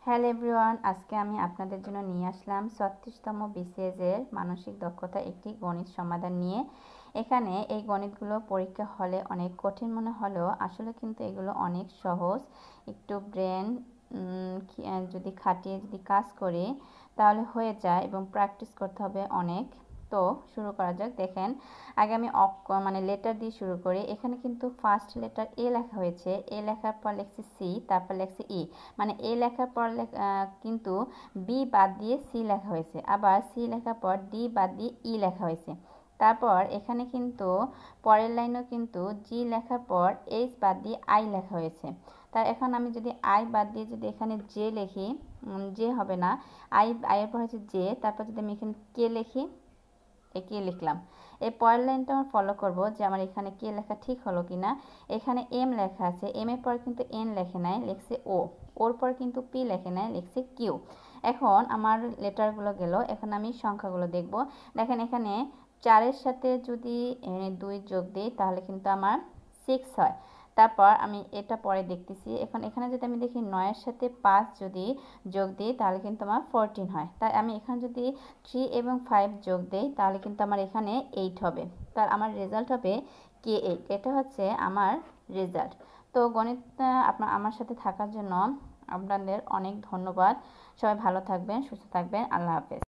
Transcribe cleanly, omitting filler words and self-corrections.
Hello everyone, আজকে আমি আপনাদের জন্য নিয়ে আসলাম 36তম BCS এর মানসিক দক্ষতা একটি গণিত সমাধান নিয়ে। এখানে এই গণিতগুলো পরীক্ষা হলে অনেক কঠিন মনে হলেও আসলে কিন্তু এগুলো অনেক সহজ। একটু ব্রেন যদি খাটিয়ে যদি কাজ করি তাহলে হয়ে যায়, এবং প্র্যাকটিস করতে হবে অনেক। তো শুরু করা যাক। দেখেন, আগে আমি মানে লেটার দিয়ে শুরু করি। এখানে কিন্তু ফার্স্ট লেটার এ লেখা হয়েছে, এ লেখার পর লেখছি সি, তারপর লেখছি ই। মানে এ লেখার পর কিন্তু বি বাদ দিয়ে সি লেখা হয়েছে, আবার সি লেখার পর ডি বাদ দিয়ে ই লেখা হয়েছে। তারপর এখানে কিন্তু পরের লাইনও কিন্তু জি লেখার পর এইচ বাদ দিয়ে আই লেখা হয়েছে। তাই এখন আমি যদি আই বাদ দিয়ে যদি এখানে জে লিখি, জে হবে না, আইয়ের পর হচ্ছে জে, তারপর যদি আমি এখানে কে লিখি, কে লিখলাম। এই পরের লাইনটা আমার ফলো করব যে আমার এখানে কে লেখা ঠিক হলো কিনা। এখানে এম লেখা আছে, এম এর পর কিন্তু এন লেখে নাই, লিখছে ও। ওর পর কিন্তু পি লেখে নাই, লিখছে কিউ। এখন আমার লেটারগুলো গেল, এখন আমি সংখ্যাগুলো দেখব। দেখেন, এখানে 4-এর সাথে যদি 2 যোগ দিই তাহলে কিন্তু আমার 6 হয়। তারপর আমি এটা পরে দেখতেছি। এখন এখানে যদি আমি দেখি 9-এর সাথে 5 যদি যোগ দিই তাহলে কিন্তু আমার 14 হয়। তাই আমি এখানে যদি 3 এবং 5 যোগ দেই তাহলে কিন্তু আমার এখানে 8 হবে। তার আমার রেজাল্ট হবে K8। এটা হচ্ছে আমার রেজাল্ট। তো গণিত আমার সাথে থাকার জন্য আপনাদের অনেক ধন্যবাদ। সবাই ভালো থাকবেন, সুস্থ থাকবেন। আল্লাহ হাফেজ।